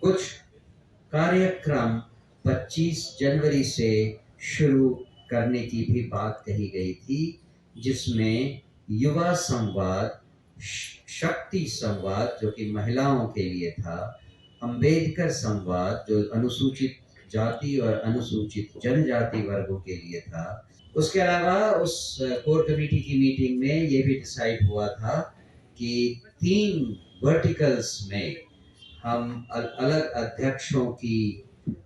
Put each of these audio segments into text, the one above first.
कुछ कार्यक्रम 25 जनवरी से शुरू करने की भी बात कही गई थी, जिसमें युवा संवाद, शक्ति संवाद जो कि महिलाओं के लिए था, अंबेडकर संवाद जो अनुसूचित जाति और अनुसूचित जनजाति वर्गों के लिए था। उसके अलावा उस कोर कमेटी की मीटिंग में ये भी डिसाइड हुआ था कि 3 वर्टिकल्स में हम अलग अध्यक्षों की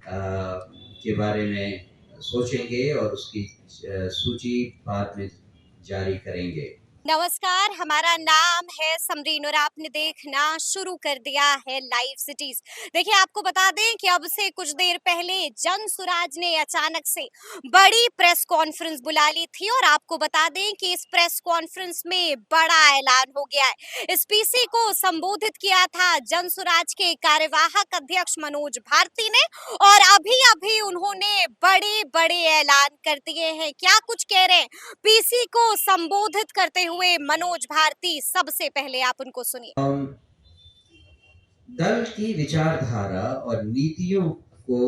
के बारे में सोचेंगे और उसकी सूची बाद में जारी करेंगे। नमस्कार, हमारा नाम है समरीन और आपने देखना शुरू कर दिया है लाइव सिटीज। देखिए, आपको बता दें कि अब से कुछ देर पहले जन सुराज ने अचानक से बड़ी प्रेस कॉन्फ्रेंस बुला ली थी और आपको बता दें कि इस प्रेस कॉन्फ्रेंस में बड़ा ऐलान हो गया है। इस पीसी को संबोधित किया था जन सुराज के कार्यवाहक अध्यक्ष मनोज भारती ने और अभी अभी उन्होंने बड़े बड़े ऐलान कर दिए हैं। क्या कुछ कह रहे हैं पीसी को संबोधित करते हुए मनोज भारती, सबसे पहले आप उनको सुनिए। दल की विचारधारा और नीतियों को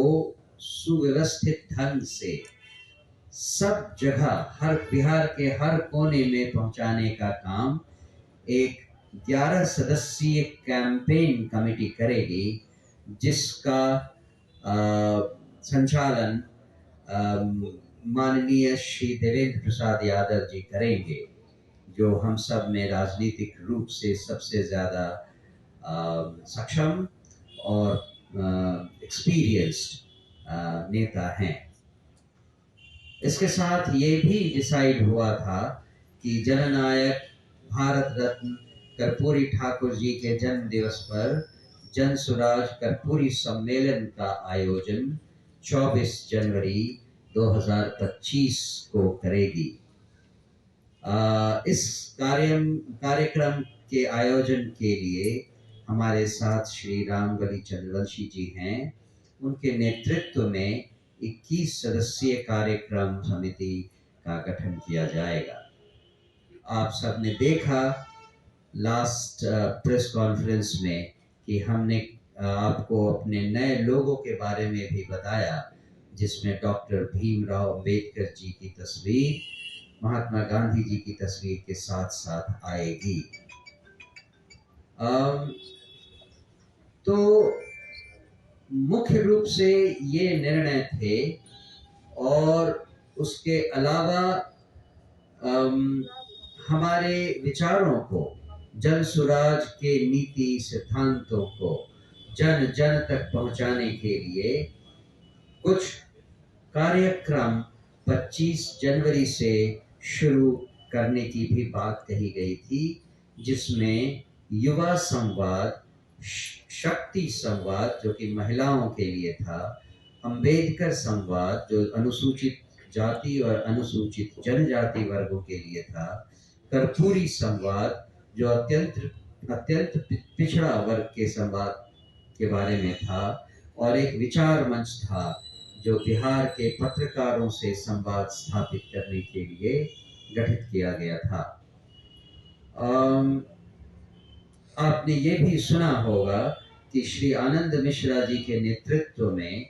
सुव्यवस्थित ढंग से सब जगह हर बिहार के हर कोने में पहुंचाने का काम एक 11 सदस्यीय कैंपेन कमेटी करेगी, जिसका संचालन माननीय श्री देवेंद्र प्रसाद यादव जी करेंगे, जो हम सब में राजनीतिक रूप से सबसे ज़्यादा सक्षम और एक्सपीरियंस्ड नेता हैं। इसके साथ ये भी डिसाइड हुआ था कि जननायक भारत रत्न कर्पूरी ठाकुर जी के जन्म दिवस पर जन सुराज कर्पूरी सम्मेलन का आयोजन 24 जनवरी 2025 को करेगी। इस कार्यक्रम के आयोजन के लिए हमारे साथ श्री रामबली चंद्रवंशी जी हैं। उनके नेतृत्व में 21 सदस्यीय कार्यक्रम समिति का गठन किया जाएगा। आप सबने देखा लास्ट प्रेस कॉन्फ्रेंस में कि हमने आपको अपने नए लोगों के बारे में भी बताया, जिसमें डॉक्टर भीमराव अंबेडकर जी की तस्वीर, महात्मा गांधी जी की तस्वीर के साथ साथ आएगी। तो मुख्य रूप से ये निर्णय थे और उसके अलावा हमारे विचारों को, जन सुराज के नीति सिद्धांतों को जन जन तक पहुंचाने के लिए कुछ कार्यक्रम 25 जनवरी से शुरू करने की भी बात कही गई थी, जिसमें युवा संवाद, शक्ति संवाद जो कि महिलाओं के लिए था, अंबेडकर संवाद जो अनुसूचित जाति और अनुसूचित जनजाति वर्गों के लिए था, कर्पूरी संवाद जो अत्यंत पिछड़ा वर्ग के संवाद के बारे में था, और एक विचार मंच था जो बिहार के पत्रकारों से संवाद स्थापित करने के लिए गठित किया गया था। आपने ये भी सुना होगा कि श्री आनंद मिश्रा जी के नेतृत्व में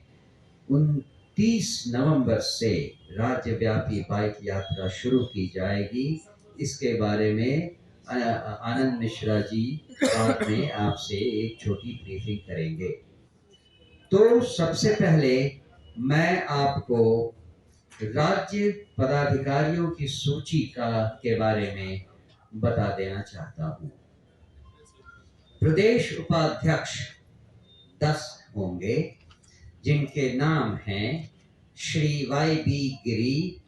29 नवंबर से राज्यव्यापी बाइक यात्रा शुरू की जाएगी। इसके बारे में आनंद मिश्रा जी बाद में आपसे एक छोटी ब्रीफिंग करेंगे। तो सबसे पहले मैं आपको राज्य पदाधिकारियों की सूची के बारे में बता देना चाहता हूँ। प्रदेश उपाध्यक्ष 10 होंगे, जिनके नाम हैं श्री वाई.बी. गिरी,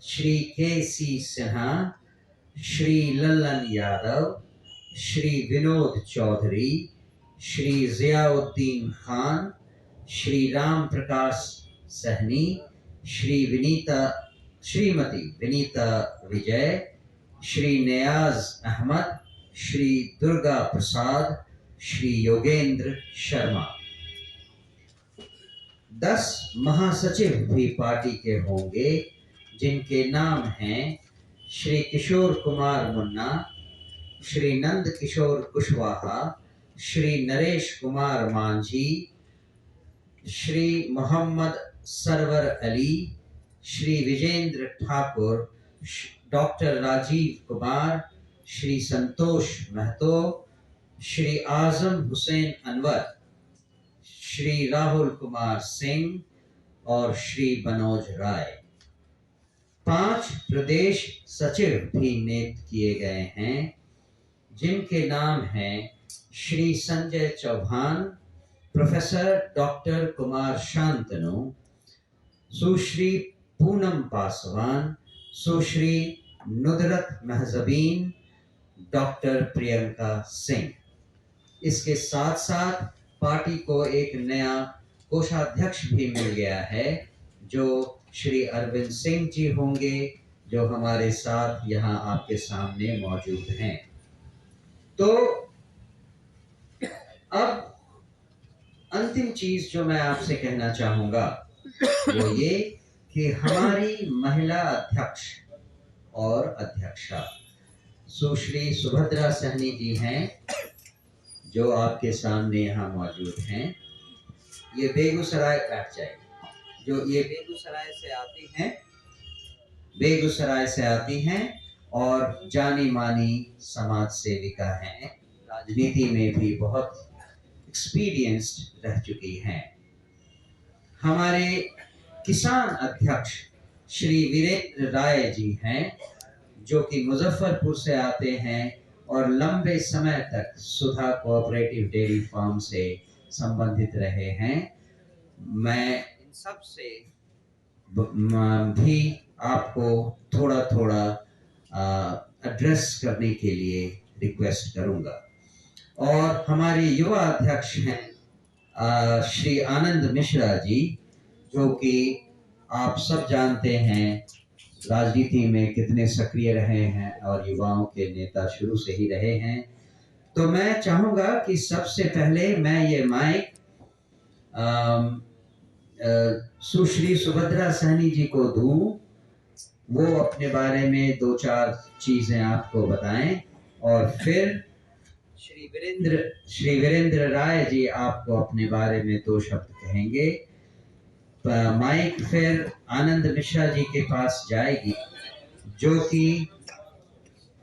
श्री के.सी. सिन्हा, श्री लल्लन यादव, श्री विनोद चौधरी, श्री जियाउद्दीन खान, श्री राम प्रकाश सहनी, श्रीमती विनीता विजय, श्री नियाज अहमद, श्री दुर्गा प्रसाद, श्री योगेंद्र शर्मा। 10 महासचिव भी पार्टी के होंगे, जिनके नाम हैं श्री किशोर कुमार मुन्ना, श्री नंद किशोर कुशवाहा, श्री नरेश कुमार मांझी, श्री मोहम्मद सरवर अली, श्री विजेंद्र ठाकुर, डॉक्टर राजीव कुमार, श्री संतोष महतो, श्री आजम हुसैन अनवर, श्री राहुल कुमार सिंह और श्री मनोज राय। 5 प्रदेश सचिव भी नियुक्त किए गए हैं, जिनके नाम हैं श्री संजय चौहान, प्रोफेसर डॉक्टर कुमार शांतनु, सुश्री पूनम पासवान, सुश्री नुदरत महजबीन, डॉक्टर प्रियंका सिंह। इसके साथ साथ पार्टी को एक नया कोषाध्यक्ष भी मिल गया है, जो श्री अरविंद सिंह जी होंगे, जो हमारे साथ यहाँ आपके सामने मौजूद हैं। तो अब अंतिम चीज जो मैं आपसे कहना चाहूंगा वो ये कि हमारी महिला अध्यक्ष और अध्यक्षा सुश्री सुभद्रा सहनी जी हैं, जो आपके सामने यहाँ मौजूद हैं। ये बेगूसराय बैठ जाएगी, जो ये बेगूसराय से आती हैं और जानी मानी समाज सेविका हैं, राजनीति में भी बहुत एक्सपीरियंस्ड रह चुकी हैं। हमारे किसान अध्यक्ष श्री वीरेंद्र राय जी हैं, जो कि मुजफ्फरपुर से आते हैं और लंबे समय तक सुधा कोऑपरेटिव डेयरी फार्म से संबंधित रहे हैं। मैं इन सब से भी आपको थोड़ा थोड़ा एड्रेस करने के लिए रिक्वेस्ट करूंगा। और हमारे युवा अध्यक्ष हैं श्री आनंद मिश्रा जी, जो कि आप सब जानते हैं राजनीति में कितने सक्रिय रहे हैं और युवाओं के नेता शुरू से ही रहे हैं। तो मैं चाहूंगा कि सबसे पहले मैं ये माइक सुश्री सुभद्रा सहनी जी को दूं, वो अपने बारे में 2-4 चीजें आपको बताएं, और फिर श्री वीरेंद्र राय जी आपको अपने बारे में 2 शब्द कहेंगे। माइक फिर आनंद मिश्रा जी के पास जाएगी, जो कि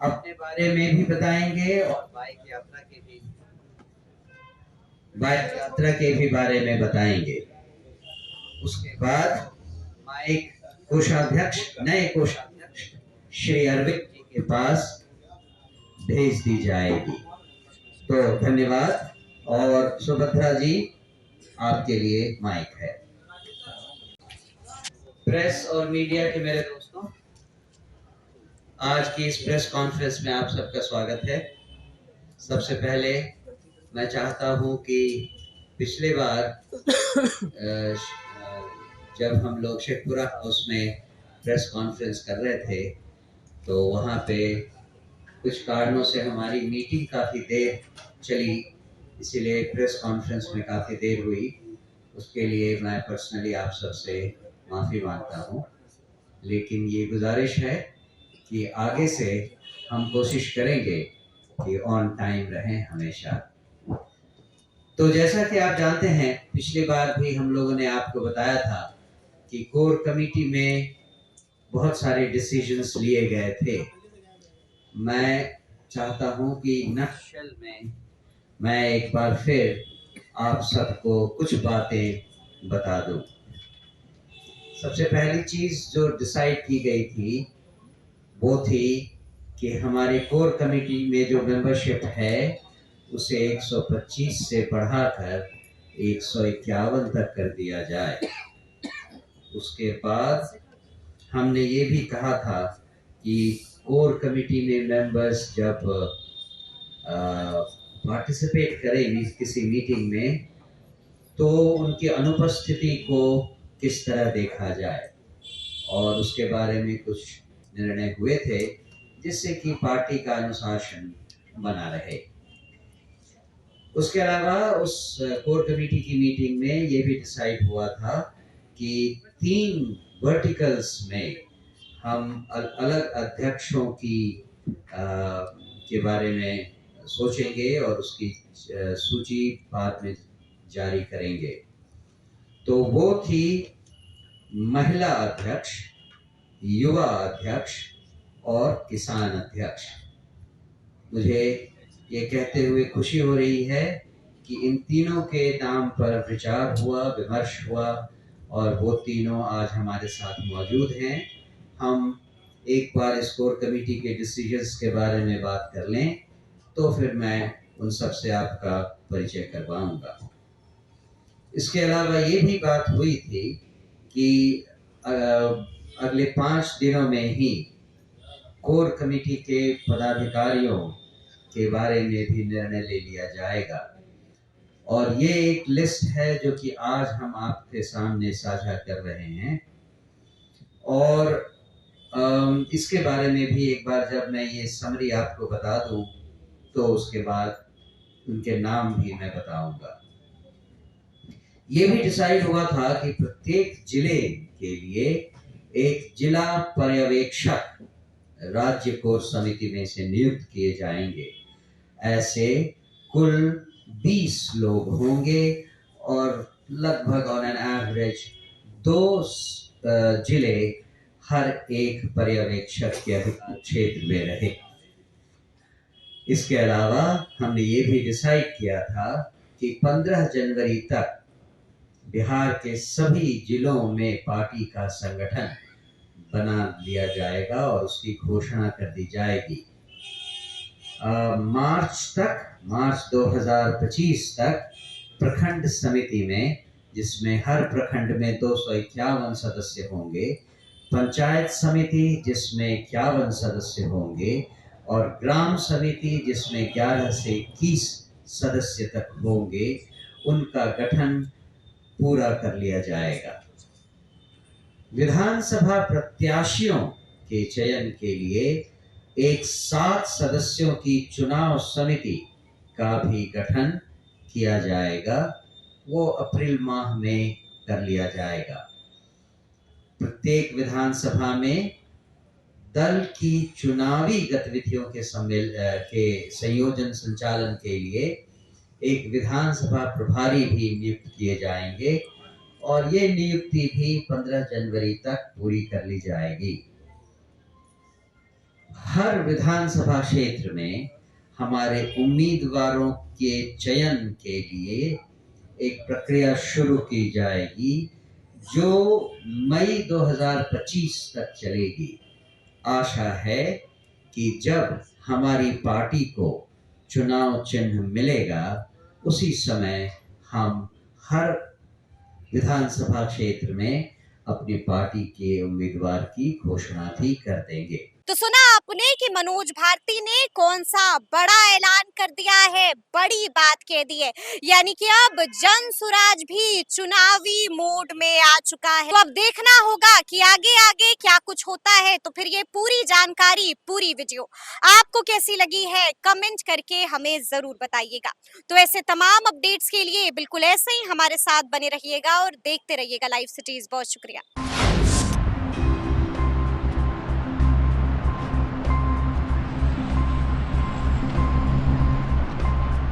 अपने बारे में भी बताएंगे और बाइक यात्रा के भी बारे में बताएंगे। उसके बाद माइक नए कोषाध्यक्ष श्री अरविंद जी के पास भेज दी जाएगी। तो धन्यवाद, और सुभद्रा जी आपके लिए माइक है। प्रेस और मीडिया के मेरे दोस्तों, आज की इस प्रेस कॉन्फ्रेंस में आप सबका स्वागत है। सबसे पहले मैं चाहता हूं कि पिछले बार जब हम लोग शेखपुरा हाउस में प्रेस कॉन्फ्रेंस कर रहे थे, तो वहाँ पे कुछ कारणों से हमारी मीटिंग काफ़ी देर चली, इसीलिए प्रेस कॉन्फ्रेंस में काफ़ी देर हुई। उसके लिए मैं पर्सनली आप सबसे माफ़ी मांगता हूँ, लेकिन ये गुजारिश है कि आगे से हम कोशिश करेंगे कि ऑन टाइम रहें हमेशा। तो जैसा कि आप जानते हैं, पिछली बार भी हम लोगों ने आपको बताया था कि कोर कमेटी में बहुत सारे डिसीजंस लिए गए थे। मैं चाहता हूं कि नक्शल में मैं एक बार फिर आप सबको कुछ बातें बता दूं। सबसे पहली चीज जो डिसाइड की गई थी वो थी कि हमारे कोर कमेटी में जो मेंबरशिप है उसे 125 से बढ़ाकर 151 तक कर दिया जाए। उसके बाद हमने ये भी कहा था कि कोर कमेटी में मेंबर्स जब पार्टिसिपेट करें किसी मीटिंग में, तो उनकी अनुपस्थिति को किस तरह देखा जाए, और उसके बारे में कुछ निर्णय हुए थे, जिससे कि पार्टी का अनुशासन बना रहे। उसके अलावा उस कोर कमेटी की मीटिंग में ये भी डिसाइड हुआ था कि 3 वर्टिकल्स में हम अलग अध्यक्षों की के बारे में सोचेंगे और उसकी सूची बाद में जारी करेंगे। तो वो थी महिला अध्यक्ष, युवा अध्यक्ष और किसान अध्यक्ष। मुझे ये कहते हुए खुशी हो रही है कि इन तीनों के नाम पर विचार हुआ, विमर्श हुआ और वो तीनों आज हमारे साथ मौजूद हैं। हम एक बार इस कोर कमेटी के डिसीजंस के बारे में बात कर लें तो फिर मैं उन सब से आपका परिचय करवाऊंगा। इसके अलावा ये भी बात हुई थी कि अगले 5 दिनों में ही कोर कमेटी के पदाधिकारियों के बारे में भी निर्णय ले लिया जाएगा और ये एक लिस्ट है जो कि आज हम आपके सामने साझा कर रहे हैं। और इसके बारे में भी एक बार जब मैं ये समरी आपको बता दूं तो उसके बाद उनके नाम भी मैं बताऊंगा। ये भी डिसाइड हुआ था कि प्रत्येक जिले के लिए एक जिला पर्यवेक्षक राज्य कोर समिति में से नियुक्त किए जाएंगे। ऐसे कुल 20 लोग होंगे और लगभग ऑन एन एवरेज 2 जिले हर एक पर्यवेक्षक के क्षेत्र में रहे। इसके अलावा हमने ये भी डिसाइड किया था कि 15 जनवरी तक बिहार के सभी जिलों में पार्टी का संगठन बना लिया जाएगा और उसकी घोषणा कर दी जाएगी। मार्च 2025 तक प्रखंड समिति में, जिसमें हर प्रखंड में 251 सदस्य होंगे, पंचायत समिति जिसमें 51 सदस्य होंगे और ग्राम समिति जिसमें 11 से 21 सदस्य तक होंगे, उनका गठन पूरा कर लिया जाएगा। विधानसभा प्रत्याशियों के चयन के लिए एक 7 सदस्यों की चुनाव समिति का भी गठन किया जाएगा। वो अप्रैल माह में कर लिया जाएगा। प्रत्येक विधानसभा में दल की चुनावी गतिविधियों के संयोजन संचालन के लिए एक विधानसभा प्रभारी भी नियुक्त किए जाएंगे और ये नियुक्ति भी 15 जनवरी तक पूरी कर ली जाएगी। हर विधानसभा क्षेत्र में हमारे उम्मीदवारों के चयन के लिए एक प्रक्रिया शुरू की जाएगी जो मई 2025 तक चलेगी। आशा है कि जब हमारी पार्टी को चुनाव चिन्ह मिलेगा उसी समय हम हर विधानसभा क्षेत्र में अपनी पार्टी के उम्मीदवार की घोषणा भी कर देंगे। तो सुना आपने कि मनोज भारती ने कौन सा बड़ा ऐलान कर दिया है, बड़ी बात कह दी है, यानी कि अब जन सुराज भी चुनावी मोड में आ चुका है। तो अब देखना होगा कि आगे आगे क्या कुछ होता है। तो फिर ये पूरी जानकारी, पूरी वीडियो आपको कैसी लगी है, कमेंट करके हमें जरूर बताइएगा। तो ऐसे तमाम अपडेट्स के लिए बिल्कुल ऐसे ही हमारे साथ बने रहिएगा और देखते रहिएगा लाइव सिटीज। बहुत शुक्रिया।